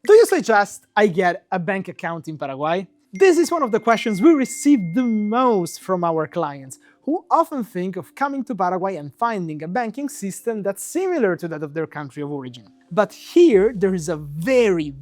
Do you suggest I get a bank account in Paraguay? This is one of the questions we receive the most from our clients, who often think of coming to Paraguay and finding a banking system that's similar to that of their country of origin. But here, there is a very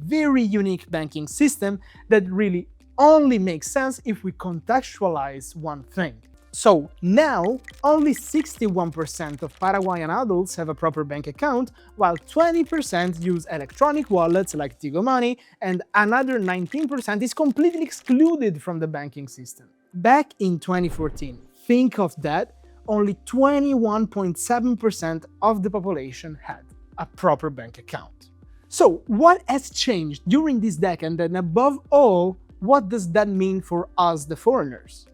unique banking system that really only makes sense if we contextualize one thing. So now, only 61% of Paraguayan adults have a proper bank account, while 20% use electronic wallets like Tigo Money, and another 19% is completely excluded from the banking system. Back in 2014, think of that, only 21.7% of the population had a proper bank account. So what has changed during this decade, and above all, what does that mean for us, the foreigners?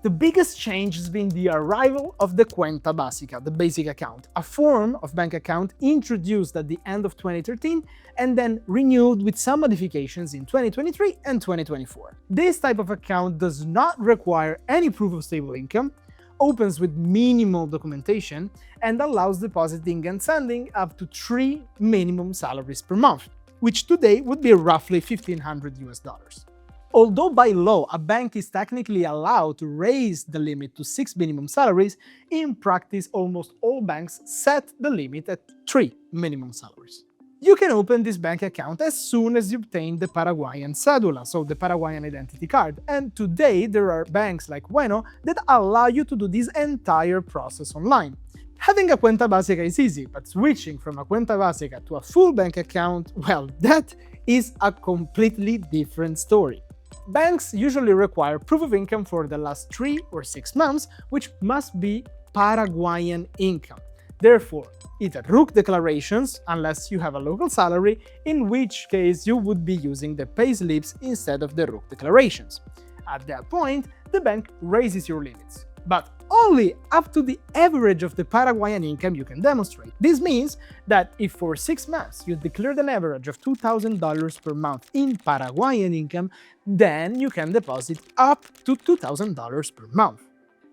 The biggest change has been the arrival of the cuenta básica, the basic account, a form of bank account introduced at the end of 2013 and then renewed with some modifications in 2023 and 2024. This type of account does not require any proof of stable income, opens with minimal documentation, and allows depositing and sending up to 3 minimum salaries per month, which today would be roughly $1,500. Although by law a bank is technically allowed to raise the limit to 6 minimum salaries, in practice almost all banks set the limit at 3 minimum salaries. You can open this bank account as soon as you obtain the Paraguayan cédula, so the Paraguayan identity card, and today there are banks like Bueno that allow you to do this entire process online. Having a cuenta básica is easy, but switching from a cuenta básica to a full bank account, well, that is a completely different story. Banks usually require proof of income for the last 3 or 6 months, which must be Paraguayan income. Therefore, either RUC declarations, unless you have a local salary, in which case you would be using the payslips instead of the RUC declarations. At that point, the bank raises your limits, but only up to the average of the Paraguayan income you can demonstrate. This means that if for 6 months you declared an average of $2,000 per month in Paraguayan income, then you can deposit up to $2,000 per month.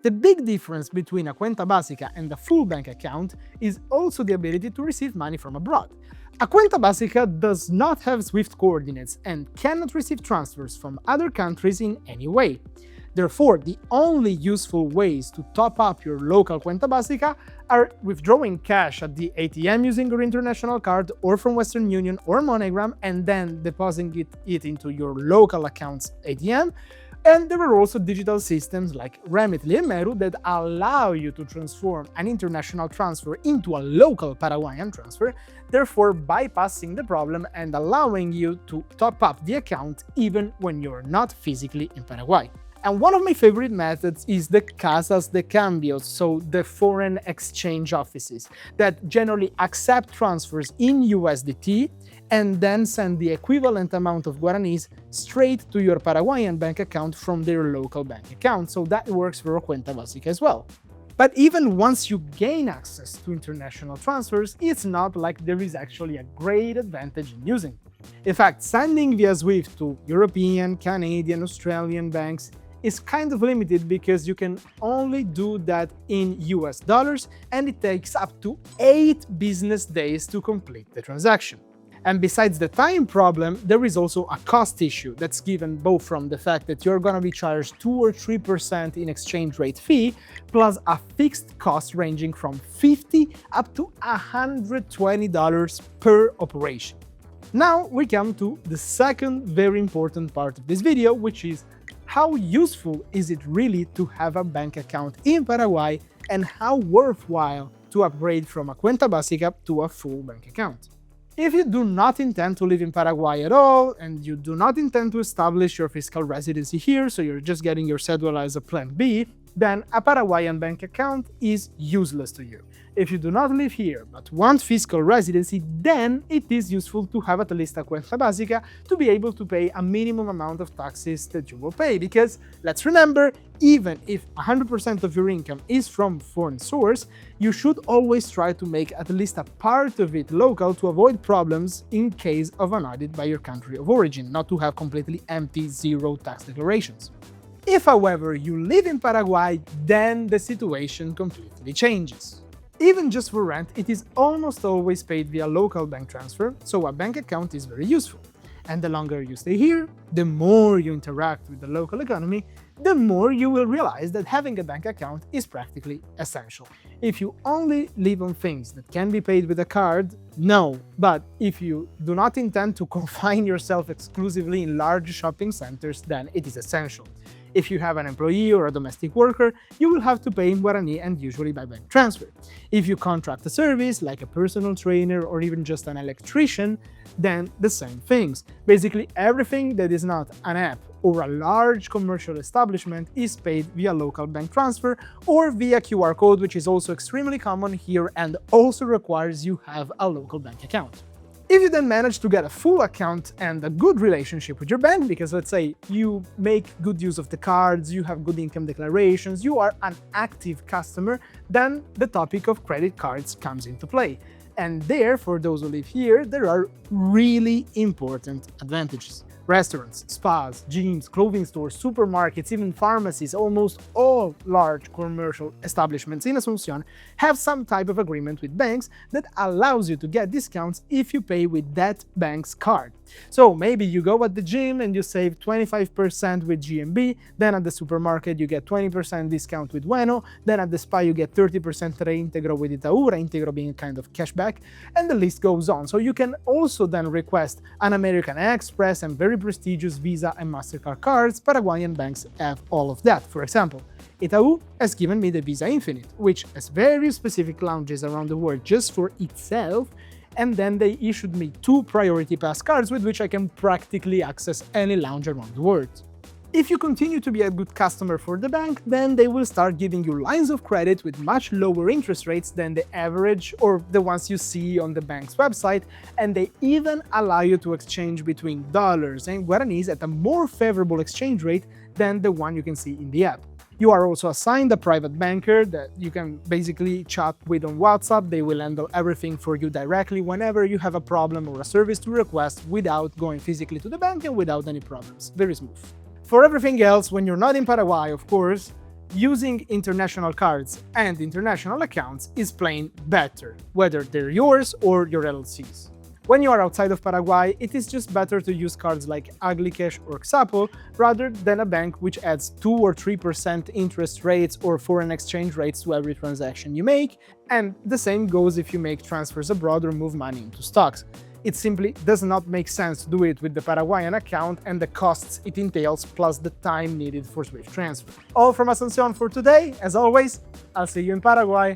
The big difference between a cuenta básica and a full bank account is also the ability to receive money from abroad. A cuenta básica does not have SWIFT coordinates and cannot receive transfers from other countries in any way. Therefore, the only useful ways to top up your local cuenta básica are withdrawing cash at the ATM using your international card or from Western Union or MoneyGram and then depositing it into your local account's ATM. And there are also digital systems like Remitly and Meru that allow you to transform an international transfer into a local Paraguayan transfer, therefore bypassing the problem and allowing you to top up the account even when you're not physically in Paraguay. And one of my favorite methods is the casas de cambios, so the foreign exchange offices, that generally accept transfers in USDT and then send the equivalent amount of Guaranis straight to your Paraguayan bank account from their local bank account, so that works for a cuenta básica as well. But even once you gain access to international transfers, it's not like there is actually a great advantage in using them. In fact, sending via SWIFT to European, Canadian, Australian banks is kind of limited because you can only do that in US dollars and it takes up to 8 business days to complete the transaction. And besides the time problem, there is also a cost issue that's given both from the fact that you're gonna be charged 2 or 3% in exchange rate fee, plus a fixed cost ranging from $50 up to $120 per operation. Now we come to the second very important part of this video, which is how useful is it really to have a bank account in Paraguay and how worthwhile to upgrade from a cuenta básica to a full bank account. If you do not intend to live in Paraguay at all, and you do not intend to establish your fiscal residency here, so you're just getting your cédula as a plan B, then a Paraguayan bank account is useless to you. If you do not live here but want fiscal residency, then it is useful to have at least a cuenta básica to be able to pay a minimum amount of taxes that you will pay, because let's remember, even if 100% of your income is from foreign source, you should always try to make at least a part of it local to avoid problems in case of an audit by your country of origin, not to have completely empty zero tax declarations. If, however, you live in Paraguay, then the situation completely changes. Even just for rent, it is almost always paid via local bank transfer, so a bank account is very useful. And the longer you stay here, the more you interact with the local economy, the more you will realize that having a bank account is practically essential. If you only live on things that can be paid with a card, no. But if you do not intend to confine yourself exclusively in large shopping centers, then it is essential. If you have an employee or a domestic worker, you will have to pay in Guarani and usually by bank transfer. If you contract a service, like a personal trainer or even just an electrician, then the same things. Basically, everything that is not an app or a large commercial establishment is paid via local bank transfer or via QR code, which is also extremely common here and also requires you have a local bank account. If you then manage to get a full account and a good relationship with your bank, because let's say you make good use of the cards, you have good income declarations, you are an active customer, then the topic of credit cards comes into play. And there, for those who live here, there are really important advantages. Restaurants, spas, gyms, clothing stores, supermarkets, even pharmacies, almost all large commercial establishments in Asunción have some type of agreement with banks that allows you to get discounts if you pay with that bank's card. So maybe you go at the gym and you save 25% with GMB, then at the supermarket you get 20% discount with Bueno, then at the spa you get 30% reintegro with Itaú, reintegro being a kind of cashback, and the list goes on. So you can also then request an American Express and very prestigious Visa and MasterCard cards. Paraguayan banks have all of that. For example, Itaú has given me the Visa Infinite, which has very specific lounges around the world just for itself, and then they issued me 2 Priority Pass cards with which I can practically access any lounge around the world. If you continue to be a good customer for the bank, then they will start giving you lines of credit with much lower interest rates than the average or the ones you see on the bank's website, and they even allow you to exchange between dollars and guaranis at a more favorable exchange rate than the one you can see in the app. You are also assigned a private banker that you can basically chat with on WhatsApp. They will handle everything for you directly whenever you have a problem or a service to request without going physically to the bank and without any problems. Very smooth. For everything else, when you're not in Paraguay, of course, using international cards and international accounts is plain better, whether they're yours or your LLC's. When you are outside of Paraguay, it is just better to use cards like AgliCash or Xapo rather than a bank which adds 2 or 3% interest rates or foreign exchange rates to every transaction you make, and the same goes if you make transfers abroad or move money into stocks. It simply does not make sense to do it with the Paraguayan account and the costs it entails plus the time needed for Swift transfer. All from Asunción for today. As always, I'll see you in Paraguay.